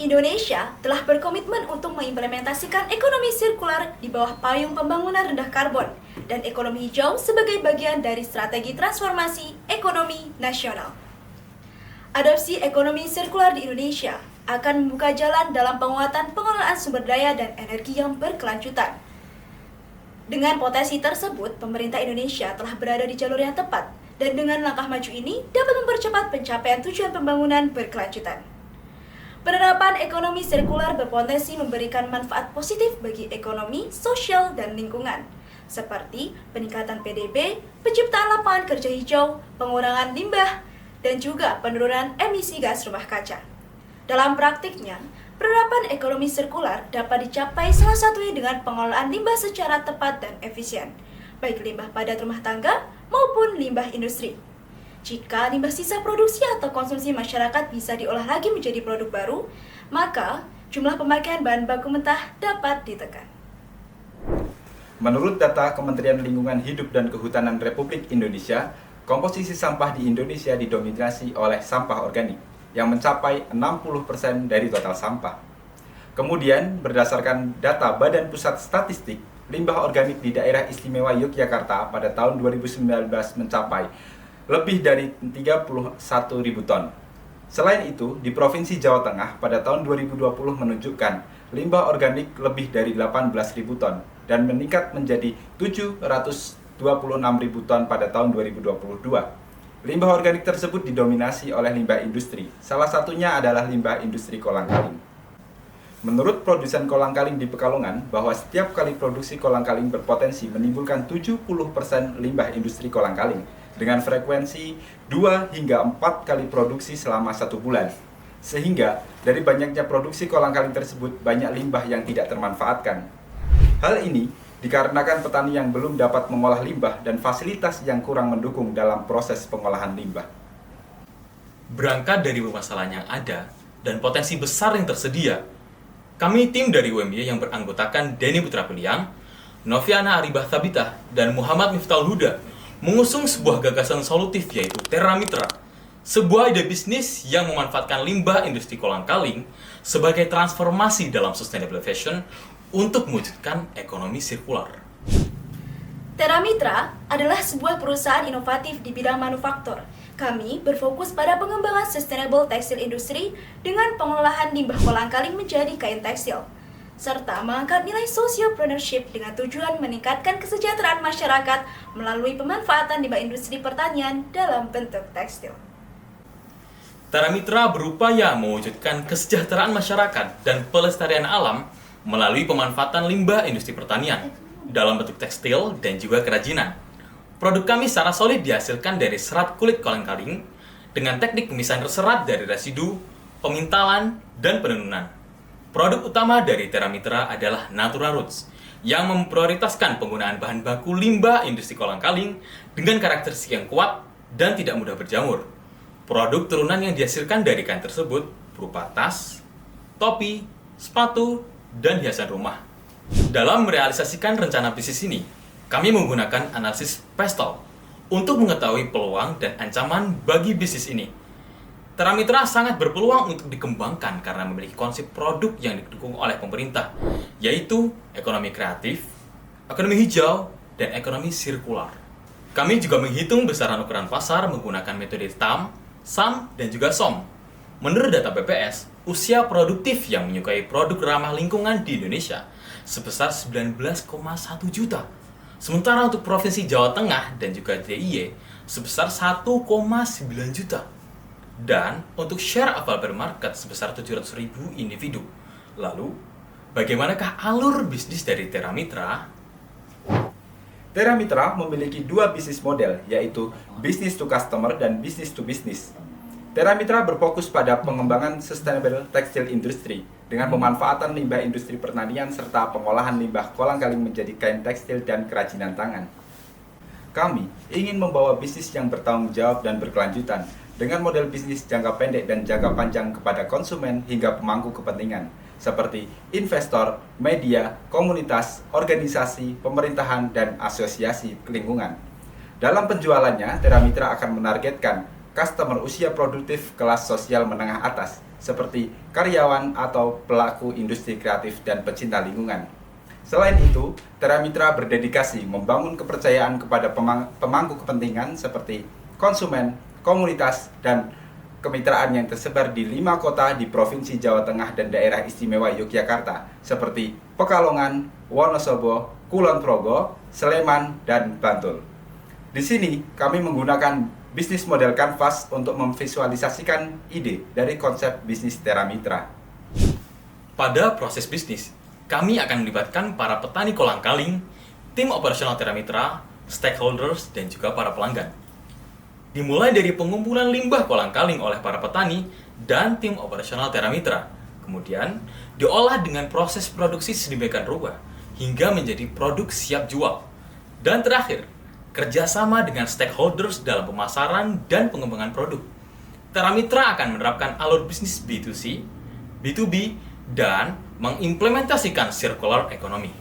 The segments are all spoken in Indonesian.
Indonesia telah berkomitmen untuk mengimplementasikan ekonomi sirkular di bawah payung pembangunan rendah karbon dan ekonomi hijau sebagai bagian dari strategi transformasi ekonomi nasional. Adopsi ekonomi sirkular di Indonesia akan membuka jalan dalam penguatan pengelolaan sumber daya dan energi yang berkelanjutan. Dengan potensi tersebut, pemerintah Indonesia telah berada di jalur yang tepat, dan dengan langkah maju ini dapat mempercepat pencapaian tujuan pembangunan berkelanjutan. Penerapan ekonomi sirkular berpotensi memberikan manfaat positif bagi ekonomi, sosial, dan lingkungan, seperti peningkatan PDB, penciptaan lapangan kerja hijau, pengurangan limbah, dan juga penurunan emisi gas rumah kaca. Dalam praktiknya, penerapan ekonomi sirkular dapat dicapai salah satunya dengan pengelolaan limbah secara tepat dan efisien, baik limbah padat rumah tangga maupun limbah industri. Jika limbah sisa produksi atau konsumsi masyarakat bisa diolah lagi menjadi produk baru, maka jumlah pemakaian bahan baku mentah dapat ditekan. Menurut data Kementerian Lingkungan Hidup dan Kehutanan Republik Indonesia, komposisi sampah di Indonesia didominasi oleh sampah organik yang mencapai 60% dari total sampah. Kemudian, berdasarkan data Badan Pusat Statistik, limbah organik di daerah istimewa Yogyakarta pada tahun 2019 mencapai lebih dari 31.000 ton. Selain itu, di Provinsi Jawa Tengah pada tahun 2020 menunjukkan limbah organik lebih dari 18.000 ton dan meningkat menjadi 726.000 ton pada tahun 2022. Limbah organik tersebut didominasi oleh limbah industri, salah satunya adalah limbah industri kolang-kaling. Menurut produsen kolang-kaling di Pekalongan, bahwa setiap kali produksi kolang-kaling berpotensi menimbulkan 70% limbah industri kolang-kaling dengan frekuensi 2 hingga 4 kali produksi selama 1 bulan. Sehingga dari banyaknya produksi kolang-kaling tersebut banyak limbah yang tidak termanfaatkan. Hal ini dikarenakan petani yang belum dapat mengolah limbah dan fasilitas yang kurang mendukung dalam proses pengolahan limbah. Berangkat dari permasalahan yang ada dan potensi besar yang tersedia, kami tim dari UMY yang beranggotakan Denny Putra Peliang, Noviana Aribah Thabitah, dan Muhammad Miftahul Huda mengusung sebuah gagasan solutif yaitu Terra Mitra, sebuah ide bisnis yang memanfaatkan limbah industri kolang-kaling sebagai transformasi dalam sustainable fashion untuk mewujudkan ekonomi sirkular. Terra Mitra adalah sebuah perusahaan inovatif di bidang manufaktur. Kami berfokus pada pengembangan sustainable tekstil industri dengan pengolahan limbah kolang-kaling menjadi kain tekstil, serta mengangkat nilai sociopreneurship dengan tujuan meningkatkan kesejahteraan masyarakat melalui pemanfaatan limbah industri pertanian dalam bentuk tekstil. Terra Mitra berupaya mewujudkan kesejahteraan masyarakat dan pelestarian alam melalui pemanfaatan limbah industri pertanian dalam bentuk tekstil dan juga kerajinan. Produk kami secara solid dihasilkan dari serat kulit kolang-kaling dengan teknik pemisahan serat dari residu, pemintalan, dan penenunan. Produk utama dari Terra Mitra adalah Natura Roots yang memprioritaskan penggunaan bahan baku limbah industri kolang-kaling dengan karakteristik yang kuat dan tidak mudah berjamur. Produk turunan yang dihasilkan dari kain tersebut berupa tas, topi, sepatu, dan hiasan rumah. Dalam merealisasikan rencana bisnis ini, kami menggunakan analisis PESTEL untuk mengetahui peluang dan ancaman bagi bisnis ini. Terra Mitra sangat berpeluang untuk dikembangkan karena memiliki konsep produk yang didukung oleh pemerintah, yaitu ekonomi kreatif, ekonomi hijau, dan ekonomi sirkular. Kami juga menghitung besaran ukuran pasar menggunakan metode TAM, SAM, dan juga SOM. Menurut data BPS, usia produktif yang menyukai produk ramah lingkungan di Indonesia sebesar 19,1 juta. Sementara untuk Provinsi Jawa Tengah dan juga DIY sebesar 1,9 juta. Dan untuk share available market sebesar 700.000 individu. Lalu, bagaimanakah alur bisnis dari Terra Mitra? Terra Mitra memiliki dua bisnis model, yaitu business to customer dan business to business. Terra Mitra berfokus pada pengembangan sustainable textile industry dengan pemanfaatan limbah industri pertanian serta pengolahan limbah kolang-kaling menjadi kain tekstil dan kerajinan tangan. Kami ingin membawa bisnis yang bertanggung jawab dan berkelanjutan dengan model bisnis jangka pendek dan jangka panjang kepada konsumen hingga pemangku kepentingan seperti investor, media, komunitas, organisasi, pemerintahan, dan asosiasi lingkungan. Dalam penjualannya, Terra Mitra akan menargetkan customer usia produktif kelas sosial menengah atas, seperti karyawan atau pelaku industri kreatif dan pecinta lingkungan. Selain itu, Tera Mitra berdedikasi membangun kepercayaan kepada pemangku kepentingan seperti konsumen, komunitas, dan kemitraan yang tersebar di 5 kota di Provinsi Jawa Tengah dan Daerah Istimewa Yogyakarta seperti Pekalongan, Wonosobo, Kulon Progo, Sleman, dan Bantul. Di sini kami menggunakan bisnis model kanvas untuk memvisualisasikan ide dari konsep bisnis Tera Mitra. Pada proses bisnis, kami akan melibatkan para petani kolang-kaling, tim operasional Tera Mitra, stakeholders, dan juga para pelanggan. Dimulai dari pengumpulan limbah kolang-kaling oleh para petani dan tim operasional Tera Mitra, kemudian diolah dengan proses produksi sedemikian rupa hingga menjadi produk siap jual. Dan terakhir, kerjasama dengan stakeholders dalam pemasaran dan pengembangan produk. Tera Mitra akan menerapkan alur bisnis B2C, B2B, dan mengimplementasikan circular economy.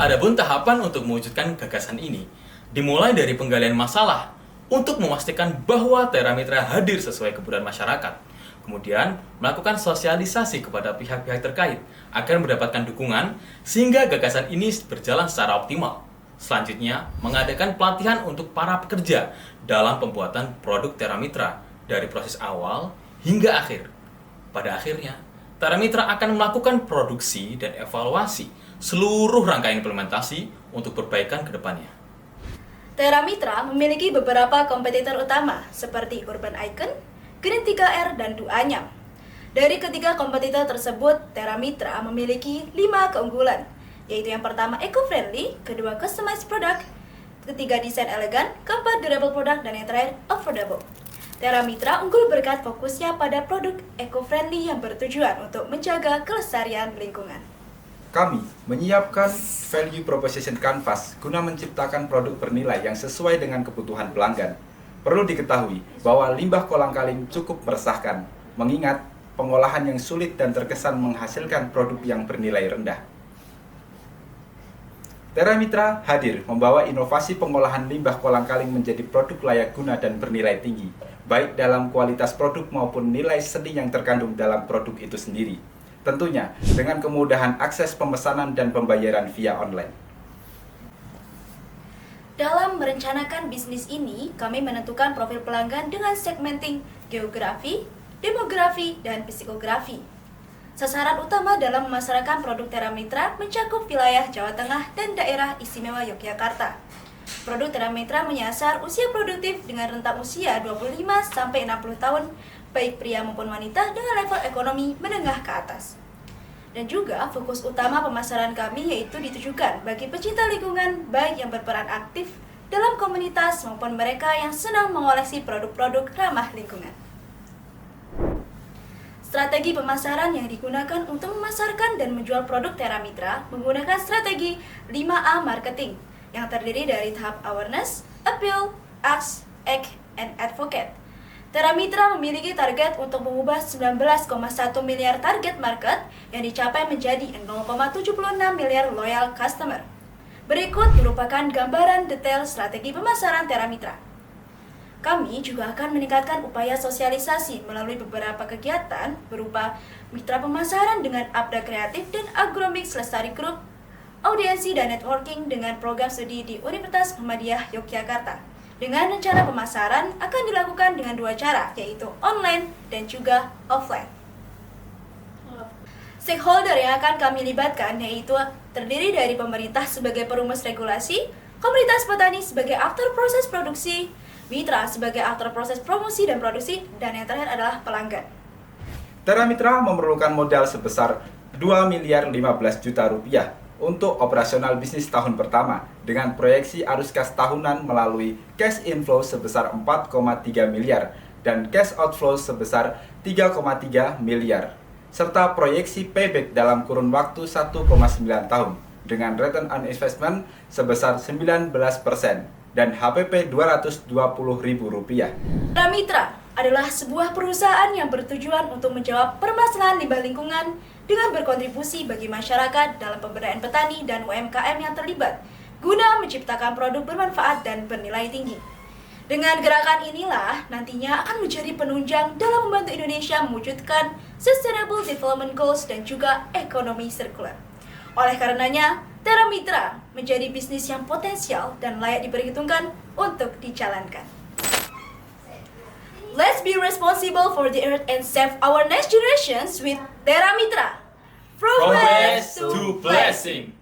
Adapun tahapan untuk mewujudkan gagasan ini dimulai dari penggalian masalah untuk memastikan bahwa Tera Mitra hadir sesuai kebutuhan masyarakat. Kemudian melakukan sosialisasi kepada pihak-pihak terkait agar mendapatkan dukungan sehingga gagasan ini berjalan secara optimal. Selanjutnya, mengadakan pelatihan untuk para pekerja dalam pembuatan produk Tera Mitra dari proses awal hingga akhir. Pada akhirnya, Tera Mitra akan melakukan produksi dan evaluasi seluruh rangkaian implementasi untuk perbaikan ke depannya. Tera Mitra memiliki beberapa kompetitor utama seperti Urban Icon, Green 3R, dan Duanyam. Dari ketiga kompetitor tersebut, Tera Mitra memiliki 5 keunggulan, yaitu yang pertama eco-friendly, kedua customized product, ketiga desain elegan, keempat durable product, dan yang terakhir affordable. Tera Mitra unggul berkat fokusnya pada produk eco-friendly yang bertujuan untuk menjaga kelestarian lingkungan. Kami menyiapkan value proposition canvas guna menciptakan produk bernilai yang sesuai dengan kebutuhan pelanggan. Perlu diketahui bahwa limbah kolang-kaling cukup meresahkan, mengingat pengolahan yang sulit dan terkesan menghasilkan produk yang bernilai rendah. Tera Mitra hadir membawa inovasi pengolahan limbah kolang-kaling menjadi produk layak guna dan bernilai tinggi, baik dalam kualitas produk maupun nilai seni yang terkandung dalam produk itu sendiri. Tentunya dengan kemudahan akses pemesanan dan pembayaran via online. Dalam merencanakan bisnis ini, kami menentukan profil pelanggan dengan segmenting geografi, demografi, dan psikografi. Sasaran utama dalam memasarkan produk Tera Mitra mencakup wilayah Jawa Tengah dan daerah istimewa Yogyakarta. Produk Tera Mitra menyasar usia produktif dengan rentang usia 25-60 tahun, baik pria maupun wanita dengan level ekonomi menengah ke atas. Dan juga fokus utama pemasaran kami yaitu ditujukan bagi pecinta lingkungan baik yang berperan aktif dalam komunitas maupun mereka yang senang mengoleksi produk-produk ramah lingkungan. Strategi pemasaran yang digunakan untuk memasarkan dan menjual produk Tera Mitra menggunakan strategi 5A marketing yang terdiri dari tahap awareness, appeal, ask, act, and advocate. Tera Mitra memiliki target untuk mengubah 19,1 miliar target market yang dicapai menjadi 0,76 miliar loyal customer. Berikut merupakan gambaran detail strategi pemasaran Tera Mitra. Kami juga akan meningkatkan upaya sosialisasi melalui beberapa kegiatan berupa mitra pemasaran dengan Abda Kreatif dan Agromix Lestari Group, audiensi dan networking dengan program studi di Universitas Muhammadiyah Yogyakarta. Dengan rencana pemasaran akan dilakukan dengan 2 cara, yaitu online dan juga offline. Stakeholder yang akan kami libatkan yaitu terdiri dari pemerintah sebagai perumus regulasi, komunitas petani sebagai aktor proses produksi, mitra sebagai aktor proses promosi dan produksi, dan yang terakhir adalah pelanggan. Tera Mitra memerlukan modal sebesar 2 miliar 15 juta rupiah untuk operasional bisnis tahun pertama dengan proyeksi arus kas tahunan melalui cash inflow sebesar 4,3 miliar dan cash outflow sebesar 3,3 miliar serta proyeksi payback dalam kurun waktu 1,9 tahun dengan return on investment sebesar 19% dan HPP Rp220.000. Tera Mitra adalah sebuah perusahaan yang bertujuan untuk menjawab permasalahan limbah lingkungan dengan berkontribusi bagi masyarakat dalam pemberdayaan petani dan UMKM yang terlibat, guna menciptakan produk bermanfaat dan bernilai tinggi. Dengan gerakan inilah nantinya akan menjadi penunjang dalam membantu Indonesia mewujudkan Sustainable Development Goals dan juga ekonomi sirkular. Oleh karenanya, Tera Mitra menjadi bisnis yang potensial dan layak diperhitungkan untuk dijalankan. Let's be responsible for the earth and save our next generations with Tera Mitra. Progress to blessing.